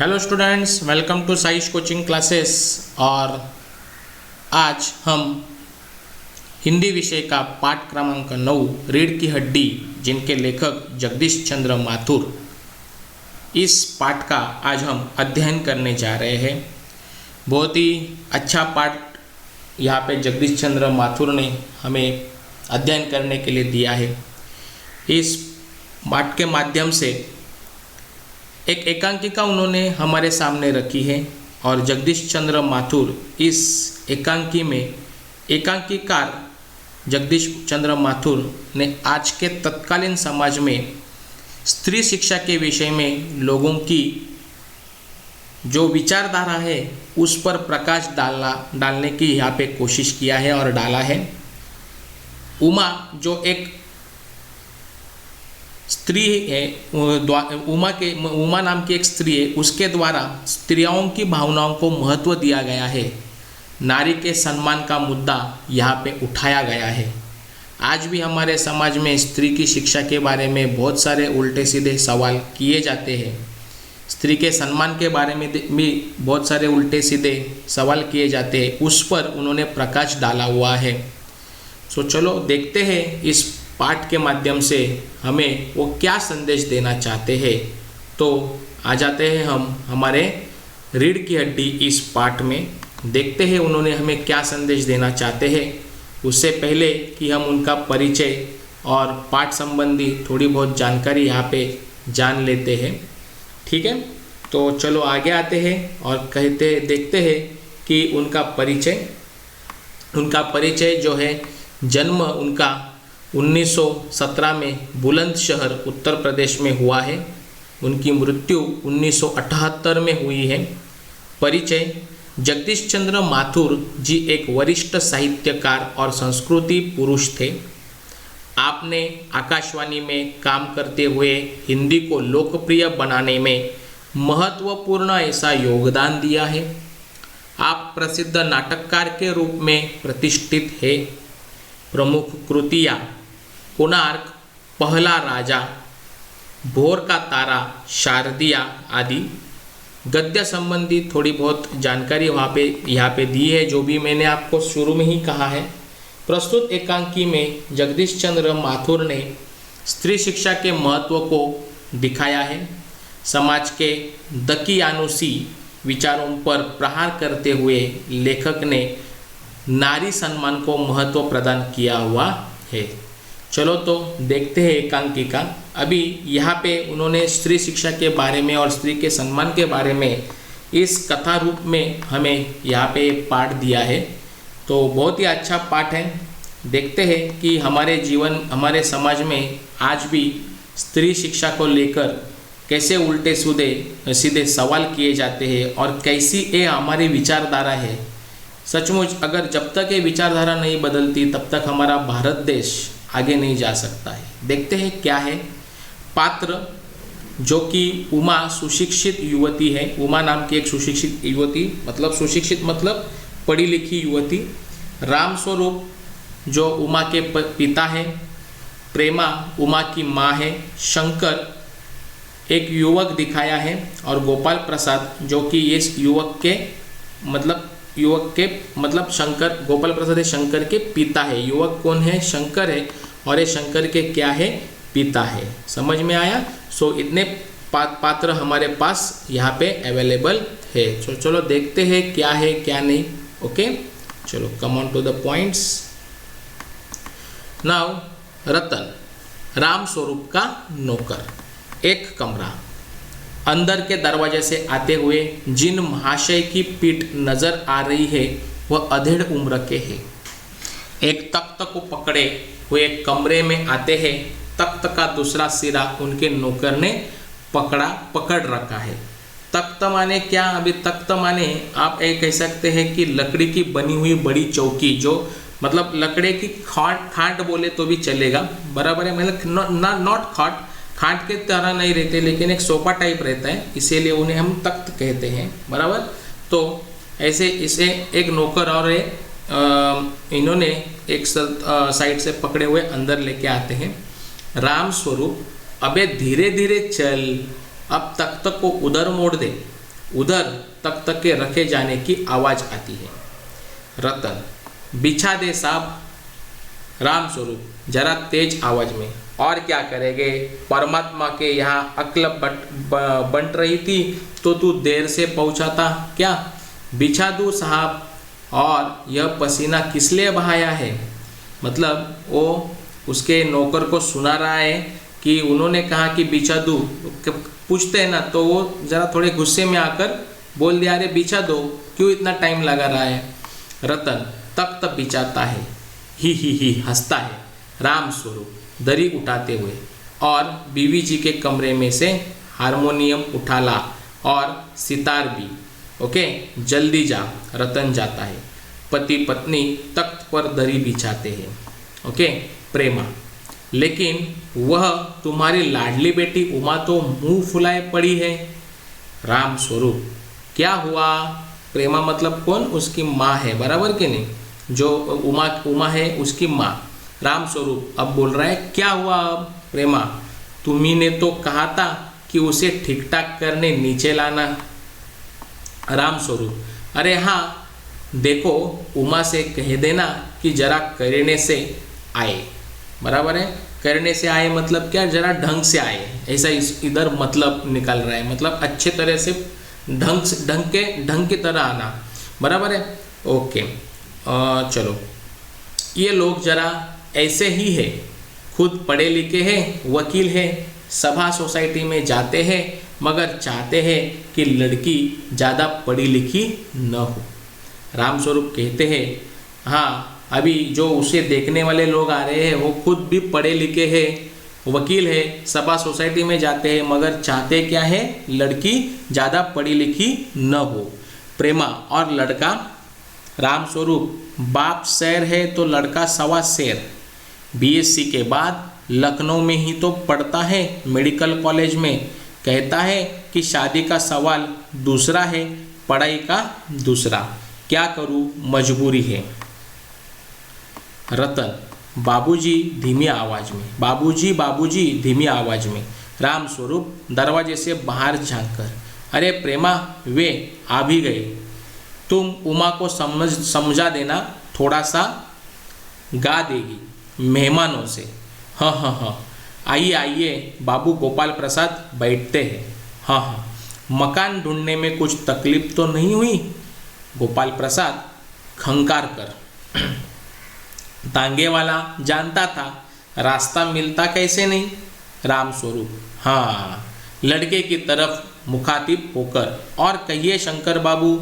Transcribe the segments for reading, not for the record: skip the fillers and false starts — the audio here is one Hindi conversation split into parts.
Hello students, welcome to Saish coaching classes. और आज हम हिंदी विषय का पाठ क्रमांक 9 रीढ़ की हड्डी, जिनके लेखक जगदीश चंद्र माथुर, इस पाठ का आज हम अध्ययन करने जा रहे हैं। बहुत ही अच्छा पाठ यहाँ पे जगदीश चंद्र माथुर ने हमें अध्ययन करने के लिए दिया है। इस पाठ के माध्यम से एक एकांकिका उन्होंने हमारे सामने रखी है और जगदीश चंद्र माथुर इस एकांकी में एकांकीकार जगदीश चंद्र माथुर ने आज के तत्कालीन समाज में स्त्री शिक्षा के विषय में लोगों की जो विचारधारा है उस पर प्रकाश डालने की यहाँ पे कोशिश किया है और डाला है। उमा जो एक स्त्री है, उमा नाम की एक स्त्री है, उसके द्वारा स्त्रियों की भावनाओं को महत्व दिया गया है। नारी के सम्मान का मुद्दा यहाँ पे उठाया गया है। आज भी हमारे समाज में स्त्री की शिक्षा के बारे में बहुत सारे उल्टे सीधे सवाल किए जाते हैं। स्त्री के सम्मान के बारे में भी बहुत सारे उल्टे सीधे सवाल किए जाते हैं, उस पर उन्होंने प्रकाश डाला हुआ है। सो चलो देखते हैं इस पाठ के माध्यम से हमें वो क्या संदेश देना चाहते हैं। तो आ जाते हैं हम हमारे रीढ़ की हड्डी इस पाठ में, देखते हैं उन्होंने हमें क्या संदेश देना चाहते हैं। उससे पहले कि हम उनका परिचय और पाठ संबंधी थोड़ी बहुत जानकारी यहाँ पे जान लेते हैं, ठीक है। तो चलो आगे आते हैं और देखते हैं कि उनका परिचय जो है, जन्म उनका 1917 में बुलंदशहर उत्तर प्रदेश में हुआ है। उनकी मृत्यु 1978 में हुई है। परिचय: जगदीश चंद्र माथुर जी एक वरिष्ठ साहित्यकार और संस्कृति पुरुष थे। आपने आकाशवाणी में काम करते हुए हिंदी को लोकप्रिय बनाने में महत्वपूर्ण ऐसा योगदान दिया है। आप प्रसिद्ध नाटककार के रूप में प्रतिष्ठित हैं। प्रमुख कृतियाँ: कोणार्क, पहला राजा, भोर का तारा, शारदिया आदि। गद्य संबंधी थोड़ी बहुत जानकारी यहाँ पे दी है, जो भी मैंने आपको शुरू में ही कहा है। प्रस्तुत एकांकी में जगदीश चंद्र माथुर ने स्त्री शिक्षा के महत्व को दिखाया है। समाज के दकियानुसी विचारों पर प्रहार करते हुए लेखक ने नारी सम्मान को महत्व प्रदान किया हुआ है। चलो तो देखते हैं एकांकिका। अभी यहाँ पे उन्होंने स्त्री शिक्षा के बारे में और स्त्री के सम्मान के बारे में इस कथा रूप में हमें यहाँ पे पाठ दिया है। तो बहुत ही अच्छा पाठ है। देखते हैं कि हमारे समाज में आज भी स्त्री शिक्षा को लेकर कैसे उल्टे सीधे सवाल किए जाते हैं और कैसी ये हमारी विचारधारा है। सचमुच अगर जब तक ये विचारधारा नहीं बदलती तब तक हमारा भारत देश आगे नहीं जा सकता है। देखते हैं क्या है। पात्र जो कि उमा सुशिक्षित युवती है। उमा नाम की एक सुशिक्षित युवती, सुशिक्षित मतलब पढ़ी लिखी युवती। राम स्वरूप जो उमा के पिता है। प्रेमा उमा की माँ है। शंकर एक युवक दिखाया है और गोपाल प्रसाद जो कि इस युवक के शंकर, गोपाल प्रसाद है शंकर के पिता है। युवक कौन है? शंकर है, और ये शंकर के क्या है? पिता है। समझ में आया? सो इतने पात्र हमारे पास यहाँ पे अवेलेबल है। चलो देखते हैं क्या है क्या नहीं। ओके, चलो come on to the points now. Ratan Ram Swaroop का नौकर। एक कमरा। अंदर के दरवाजे से आते हुए जिन महाशय की पीठ नजर आ रही है वह अधेड़ उम्र के हैं। एक तख्त को पकड़े हुए कमरे में आते हैं। तख्त का दूसरा सिरा उनके नौकर ने पकड़ रखा है। तख्त माने क्या? अभी तख्त माने आप ये कह सकते हैं कि लकड़ी की बनी हुई बड़ी चौकी, जो लकड़ी की खाट बोले तो भी चलेगा, बराबर है। नॉट खाट के तरह नहीं रहते, लेकिन एक सोफा टाइप रहता है, इसीलिए उन्हें हम तख्त कहते हैं, बराबर। तो ऐसे इसे एक नौकर और इन्होंने एक साइड से पकड़े हुए अंदर लेके आते हैं। राम स्वरूप, अबे धीरे धीरे चल, अब तख्त को उधर मोड़ दे। उधर तख्ते रखे जाने की आवाज़ आती है। रतन, बिछा दे साहब। राम स्वरूप, जरा तेज आवाज में। और क्या करेंगे, परमात्मा के यहाँ अक्ल बंट रही थी तो तू देर से पहुंचा था क्या? बिछा दूँ साहब। और यह पसीना किस लिए बहाया है? मतलब वो उसके नौकर को सुना रहा है कि उन्होंने कहा कि बिछा दूँ। पूछते हैं ना तो वो ज़रा थोड़े गुस्से में आकर बोल दिया, अरे बिछा दो, क्यों इतना टाइम लगा रहा है? रतन तख्त बिछाता है, ही हंसता है राम स्वरूप दरी उठाते हुए, और बीवी जी के कमरे में से हारमोनियम उठा ला और सितार भी। ओके, जल्दी जा। रतन जाता है। पति पत्नी तख्त पर दरी बिछाते हैं। ओके, प्रेमा, लेकिन वह तुम्हारी लाडली बेटी उमा तो मुंह फुलाए पड़ी है। राम स्वरूप, क्या हुआ? प्रेमा मतलब कौन? उसकी माँ है, बराबर कि नहीं? जो उमा है उसकी माँ। राम स्वरूप अब बोल रहा है, क्या हुआ? अब प्रेमा, तुम्ही ने तो कहा था कि उसे ठीक ठाक करने नीचे लाना। राम स्वरूप, अरे हाँ, देखो उमा से कह देना कि जरा करने से आए। बराबर है, करने से आए मतलब क्या? जरा ढंग से आए, ऐसा इधर मतलब निकल रहा है, मतलब अच्छे तरह से ढंग की तरह आना। बराबर है, ओके। चलो, ये लोग जरा ऐसे ही है, खुद पढ़े लिखे हैं, वकील है, सभा सोसाइटी में जाते हैं, मगर चाहते हैं कि लड़की ज़्यादा पढ़ी लिखी न हो। रामस्वरूप कहते हैं, हाँ, अभी जो उसे देखने वाले लोग आ रहे हैं वो खुद भी पढ़े लिखे हैं, वकील है, सभा सोसाइटी में जाते हैं, मगर चाहते क्या है? लड़की ज़्यादा पढ़ी लिखी न हो। प्रेमा, और लड़का? रामस्वरूप, बाप शेर है तो लड़का सवा शेर। बीएससी के बाद लखनऊ में ही तो पढ़ता है, मेडिकल कॉलेज में। कहता है कि शादी का सवाल दूसरा है, पढ़ाई का दूसरा। क्या करूं, मजबूरी है। रतन, बाबूजी धीमी आवाज में। बाबूजी बाबूजी धीमी आवाज में। रामस्वरूप दरवाजे से बाहर झांककर, अरे प्रेमा, वे आ भी गए। तुम उमा को समझा देना, थोड़ा सा गा देगी मेहमानों से। हाँ हाँ हाँ, आइए आइए, बाबू गोपाल प्रसाद बैठते हैं। हाँ हाँ, मकान ढूंढने में कुछ तकलीफ तो नहीं हुई? गोपाल प्रसाद खंकार कर, तांगे वाला जानता था, रास्ता मिलता कैसे नहीं? रामस्वरूप, हाँ, लड़के की तरफ मुखातिब होकर, और कहिए शंकर बाबू,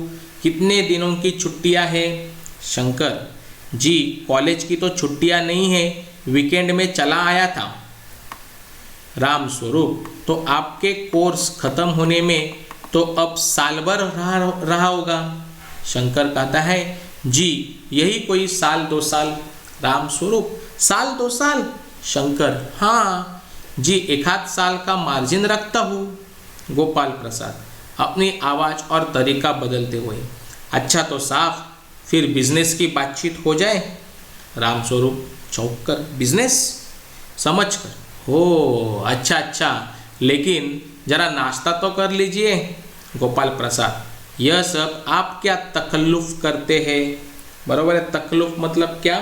कितने दिनों की छुट्टियां हैं? शंकर जी, कॉलेज की तो छुट्टियां नहीं है, वीकेंड में चला आया था। रामस्वरूप, तो आपके कोर्स खत्म होने में तो अब साल भर रहा होगा। शंकर कहता है, जी यही कोई साल 2 साल। रामस्वरूप, साल 2 साल? शंकर, हाँ जी, 1 आध साल का मार्जिन रखता हूँ। गोपाल प्रसाद अपनी आवाज़ और तरीका बदलते हुए, अच्छा तो साफ, फिर बिजनेस की बातचीत हो जाए। रामस्वरूप चौंक कर, बिजनेस? समझ कर, हो अच्छा अच्छा, लेकिन जरा नाश्ता तो कर लीजिए। गोपाल प्रसाद, यह सब आप क्या तकल्लुफ़ करते हैं? बराबर है, तकल्लुफ़ मतलब क्या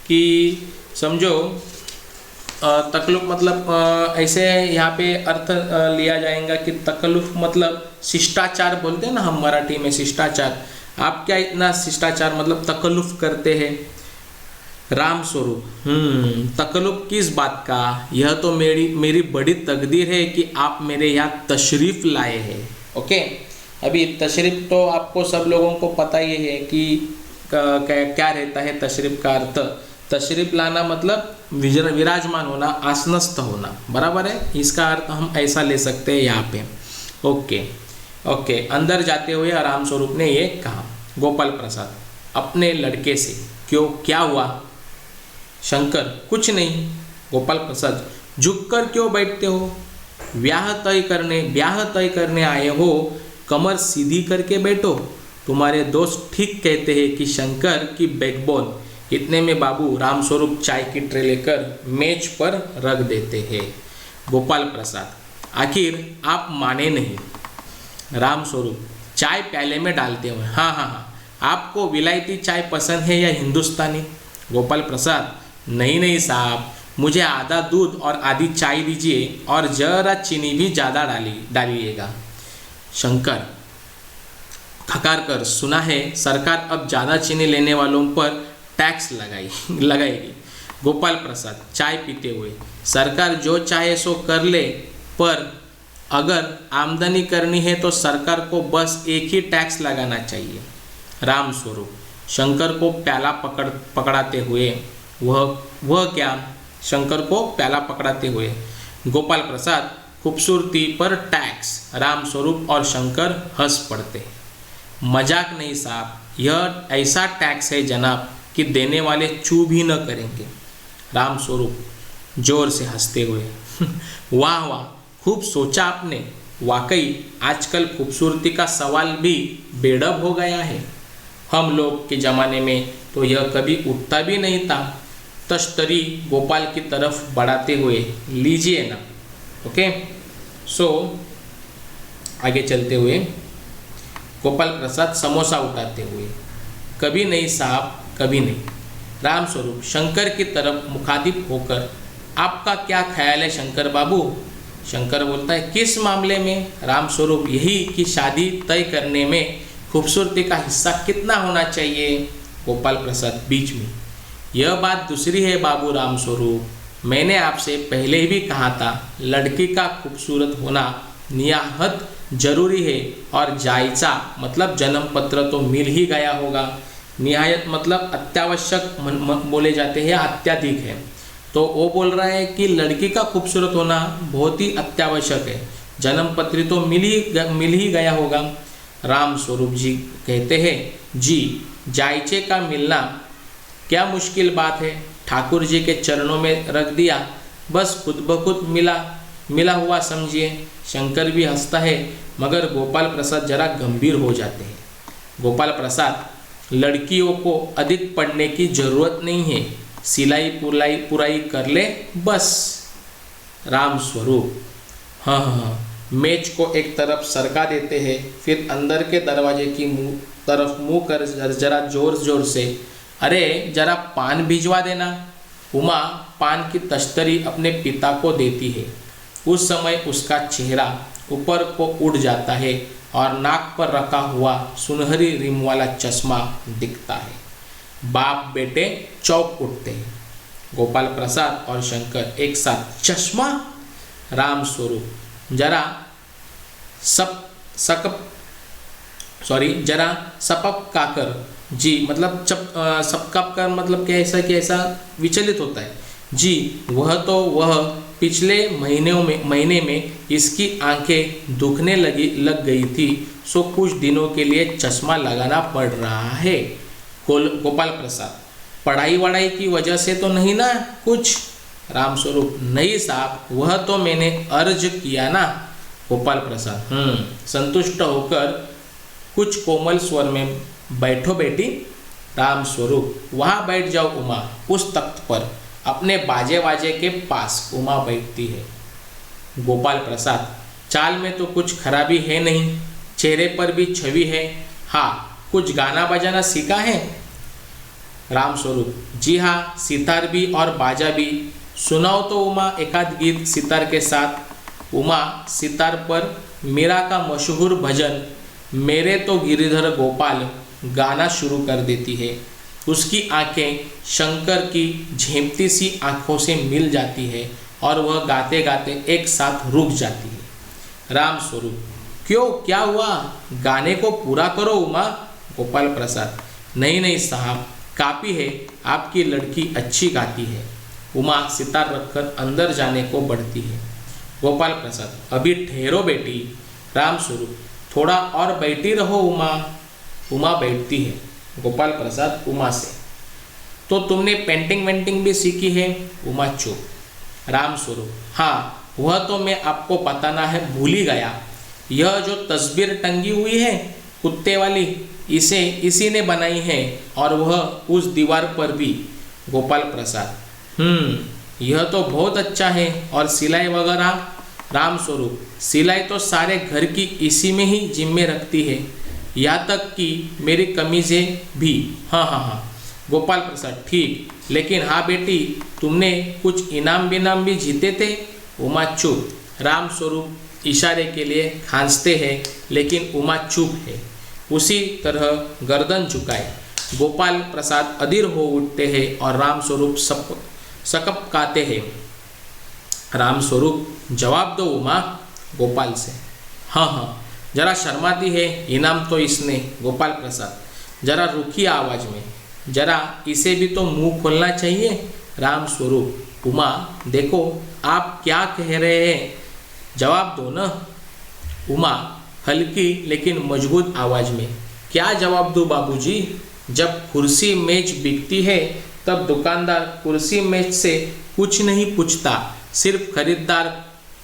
कि समझो, तकल्लुफ़ मतलब ऐसे यहाँ पे अर्थ लिया जाएगा कि तकल्लुफ़ मतलब शिष्टाचार बोलते हैं ना हम मराठी में, शिष्टाचार। आप क्या इतना शिष्टाचार मतलब तकल्लुफ़ करते हैं? रामस्वरूप, तकल्लुफ़ किस बात का? यह तो मेरी बड़ी तकदीर है कि आप मेरे यहाँ तशरीफ़ लाए हैं। ओके, अभी तशरीफ़ तो आपको सब लोगों को पता ही है कि क्या रहता है तशरीफ़ का अर्थ। तशरीफ़ लाना मतलब विराजमान होना, आसनस्थ होना। बराबर है, इसका अर्थ हम ऐसा ले सकते हैं यहाँ पे। ओके ओके, अंदर जाते हुए रामस्वरूप ने ये कहा। गोपाल प्रसाद अपने लड़के से, क्यों, क्या हुआ? शंकर, कुछ नहीं। गोपाल प्रसाद, झुककर क्यों बैठते हो? ब्याह तय करने आए हो, कमर सीधी करके बैठो। तुम्हारे दोस्त ठीक कहते हैं कि शंकर की बैकबोन। इतने में बाबू रामस्वरूप चाय की ट्रे लेकर मेज पर रख देते हैं। गोपाल प्रसाद, आखिर आप माने नहीं। रामस्वरूप, चाय प्याले में डालते हुए, हाँ हाँ हाँ, आपको विलायती चाय पसंद है या हिंदुस्तानी? गोपाल प्रसाद, नहीं नहीं साहब, मुझे आधा दूध और आधी चाय दीजिए और जरा चीनी भी ज़्यादा डालिएगा। शंकर खकार कर, सुना है सरकार अब ज़्यादा चीनी लेने वालों पर टैक्स लगाएगी। गोपाल प्रसाद चाय पीते हुए, सरकार जो चाहे सो कर ले, पर अगर आमदनी करनी है तो सरकार को बस एक ही टैक्स लगाना चाहिए। राम स्वरूप शंकर को प्याला पकड़ाते हुए, वह क्या? शंकर को प्याला पकड़ाते हुए। गोपाल प्रसाद खूबसूरती पर टैक्स। राम स्वरूप और शंकर हंस पड़ते। मजाक नहीं साहब, यह ऐसा टैक्स है जनाब कि देने वाले चू भी न करेंगे। राम स्वरूप जोर से हंसते हुए, वाह वाह, खूब सोचा आपने। वाकई आजकल खूबसूरती का सवाल भी बेढब हो गया है। हम लोग के ज़माने में तो यह कभी उठता भी नहीं था। तश्तरी गोपाल की तरफ बढ़ाते हुए, लीजिए ना। ओके, सो आगे चलते हुए गोपाल प्रसाद समोसा उठाते हुए, कभी नहीं साहब, कभी नहीं। राम स्वरूप शंकर की तरफ मुखातिब होकर, आपका क्या ख्याल है शंकर बाबू? शंकर बोलता है, किस मामले में? राम स्वरूप, यही कि शादी तय करने में खूबसूरती का हिस्सा कितना होना चाहिए? गोपाल प्रसाद बीच में, यह बात दूसरी है बाबू राम स्वरूप, मैंने आपसे पहले ही भी कहा था, लड़की का खूबसूरत होना निहायत जरूरी है और जायजा मतलब जन्म पत्र तो मिल ही गया होगा। निहायत मतलब अत्यावश्यक बोले जाते हैं, अत्याधिक है। तो वो बोल रहा है कि लड़की का खूबसूरत होना बहुत ही अत्यावश्यक है, जन्म पत्र तो मिल ही गया होगा। राम स्वरूप जी कहते हैं, जी जायचे का मिलना क्या मुश्किल बात है, ठाकुर जी के चरणों में रख दिया, बस खुद ब खुद मिला हुआ समझिए। शंकर भी हंसता है, मगर गोपाल प्रसाद जरा गंभीर हो जाते हैं। गोपाल प्रसाद, लड़कियों को अधिक पढ़ने की जरूरत नहीं है, सिलाई पुराई कर ले बस। राम स्वरूप, हाँ हाँ, मेज को एक तरफ सरका देते हैं, फिर अंदर के दरवाजे की तरफ मुंह कर जरा जोर से, अरे जरा पान भिजवा देना। उमा पान की तश्तरी अपने पिता को देती है। उस समय उसका चेहरा ऊपर को उड़ जाता है और नाक पर रखा हुआ सुनहरी रिम वाला चश्मा दिखता है। बाप बेटे चौंक उठते हैं। गोपाल प्रसाद और शंकर एक साथ, चश्मा? राम स्वरूप, जरा सपक काकर, जी मतलब सबका कर मतलब कैसा विचलित होता है। जी वह पिछले महीने में इसकी आंखें दुखने लग गई थी, सो कुछ दिनों के लिए चश्मा लगाना पड़ रहा है। गोपाल प्रसाद, पढ़ाई वढ़ाई की वजह से तो नहीं ना कुछ? राम स्वरूप, नहीं साहब, वह तो मैंने अर्ज किया ना। गोपाल प्रसाद, संतुष्ट होकर कुछ कोमल स्वर में, बैठो बेटी। राम स्वरूप, वहाँ बैठ जाओ उमा, उस तख्त पर, अपने बाजे के पास। उमा बैठती है। गोपाल प्रसाद, चाल में तो कुछ खराबी है नहीं, चेहरे पर भी छवि है। हाँ, कुछ गाना बजाना सीखा है? राम स्वरूप, जी हाँ, सितार भी और बाजा भी। सुनाओ तो उमा एकाध गीत सितार के साथ। उमा सितार पर मीरा का मशहूर भजन मेरे तो गिरिधर गोपाल गाना शुरू कर देती है। उसकी आंखें शंकर की झेंपती सी आंखों से मिल जाती है और वह गाते गाते एक साथ रुक जाती है। राम स्वरूप, क्यों, क्या हुआ? गाने को पूरा करो उमा। गोपाल प्रसाद, नहीं साहब, काफ़ी है, आपकी लड़की अच्छी गाती है। उमा सितार रखकर अंदर जाने को बढ़ती है। गोपाल प्रसाद, अभी ठहरो बेटी। राम स्वरूप, थोड़ा और बैठी रहो उमा। उमा बैठती है। गोपाल प्रसाद उमा से, तो तुमने पेंटिंग वेंटिंग भी सीखी है? उमा चुप। राम स्वरूप, हाँ, वह तो मैं आपको बताना है भूल ही गया। यह जो तस्वीर टंगी हुई है कुत्ते वाली, इसी ने बनाई है, और वह उस दीवार पर भी। गोपाल प्रसाद, यह तो बहुत अच्छा है, और सिलाई वगैरह? राम स्वरूप, सिलाई तो सारे घर की इसी में ही जिम्मे रखती है। यहाँ तक कि मेरी कमीज़ें भी। हाँ हाँ हाँ गोपाल प्रसाद ठीक, लेकिन हाँ बेटी तुमने कुछ इनाम बिनाम भी जीते थे। उमा चुप। राम स्वरूप इशारे के लिए खांसते हैं, लेकिन उमा चुप है। उसी तरह गर्दन झुकाए गोपाल प्रसाद अधीर हो उठते हैं और राम स्वरूप सकपकाते हैं। राम स्वरूप जवाब दो उमा। गोपाल से हाँ हाँ। जरा शर्माती है इनाम तो इसने। गोपाल प्रसाद जरा रुखी आवाज में, जरा इसे भी तो मुंह खोलना चाहिए। राम स्वरूप उमा देखो आप क्या कह रहे हैं, जवाब दो ना। उमा हल्की लेकिन मजबूत आवाज में, क्या जवाब दूँ बाबूजी? जब कुर्सी मेज बिकती है तब दुकानदार कुर्सी मेज से कुछ नहीं पूछता, सिर्फ खरीदार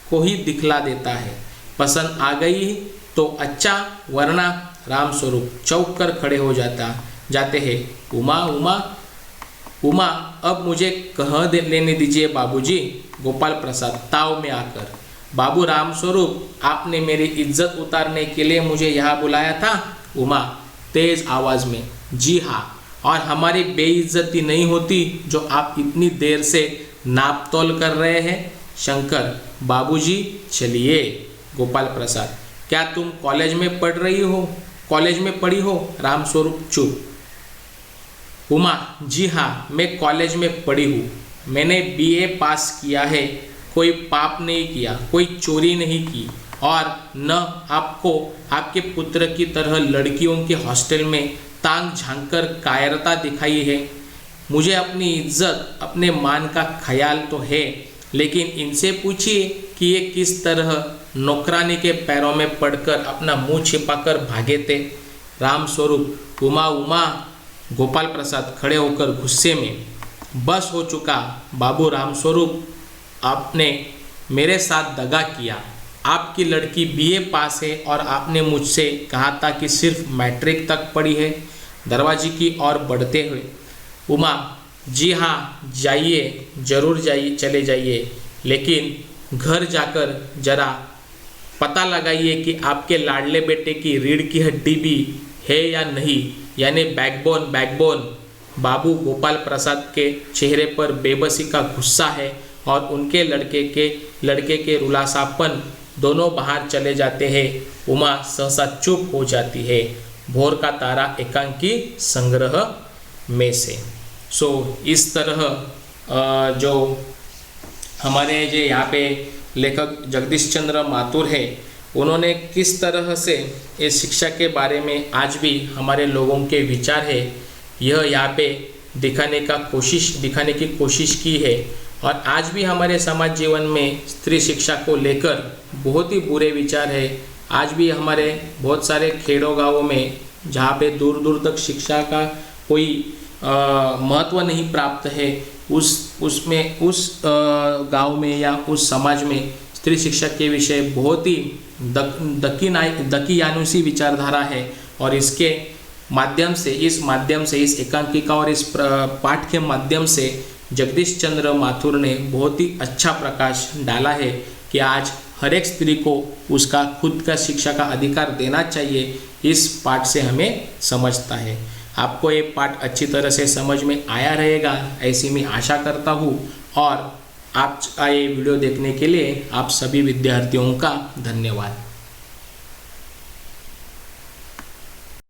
को ही दिखला देता है। पसंद आ गई तो अच्छा, वरना। राम स्वरूप चौंक कर खड़े हो जाते हैं। उमा उमा उमा अब मुझे लेने दीजिए बाबूजी। गोपाल प्रसाद ताव में आकर, बाबू राम स्वरूप आपने मेरी इज्जत उतारने के लिए मुझे यहाँ बुलाया था। उमा तेज आवाज में, जी हाँ, और हमारी बेइज्जती नहीं होती जो आप इतनी देर से नाप तोल कर रहे हैं। शंकर बाबूजी चलिए। गोपाल प्रसाद क्या तुम कॉलेज में पढ़ रही हो? कॉलेज में पढ़ी हो? राम स्वरूप चुप। उमा जी हाँ, मैं कॉलेज में पढ़ी हूँ। मैंने बीए पास किया है। कोई पाप नहीं किया, कोई चोरी नहीं की, और न आपको आपके पुत्र की तरह लड़कियों के हॉस्टल में तांग झांक कर कायरता दिखाई है। मुझे अपनी इज्जत अपने मान का ख्याल तो है, लेकिन इनसे पूछिए कि ये किस तरह नौकरानी के पैरों में पड़कर अपना मुंह छिपाकर भागे थे। राम स्वरूप उमा उमा। गोपाल प्रसाद खड़े होकर गुस्से में, बस हो चुका बाबू राम स्वरूप, आपने मेरे साथ दगा किया। आपकी लड़की बीए पास है और आपने मुझसे कहा था कि सिर्फ मैट्रिक तक पढ़ी है। दरवाजे की ओर बढ़ते हुए उमा जी हाँ जाइए, जरूर जाइए, चले जाइए, लेकिन घर जाकर जरा पता लगाइए कि आपके लाडले बेटे की रीढ़ की हड्डी भी है या नहीं, यानी बैकबोन। बाबू गोपाल प्रसाद के चेहरे पर बेबसी का गुस्सा है और उनके लड़के के रुलासापन दोनों बाहर चले जाते हैं। उमा सहसा चुप हो जाती है। भोर का तारा एकांकी संग्रह में से। इस तरह जो हमारे जो यहाँ पे लेखक जगदीश चंद्र माथुर है, उन्होंने किस तरह से इस शिक्षा के बारे में आज भी हमारे लोगों के विचार है, यह यहाँ पे दिखाने की कोशिश की है। और आज भी हमारे समाज जीवन में स्त्री शिक्षा को लेकर बहुत ही बुरे विचार है। आज भी हमारे बहुत सारे खेड़ों गाँवों में जहाँ पे दूर दूर तक शिक्षा का कोई महत्व नहीं प्राप्त है, उस गांव में या उस समाज में स्त्री शिक्षा के विषय बहुत ही दकीयानुसी विचारधारा है। और इसके माध्यम से इस एकांकिका और इस पाठ के माध्यम से जगदीश चंद्र माथुर ने बहुत ही अच्छा प्रकाश डाला है कि आज हर एक स्त्री को उसका खुद का शिक्षा का अधिकार देना चाहिए। इस पाठ से हमें समझता है। आपको ये पाठ अच्छी तरह से समझ में आया रहेगा ऐसी मैं आशा करता हूँ। और आप ये वीडियो देखने के लिए आप सभी विद्यार्थियों का धन्यवाद।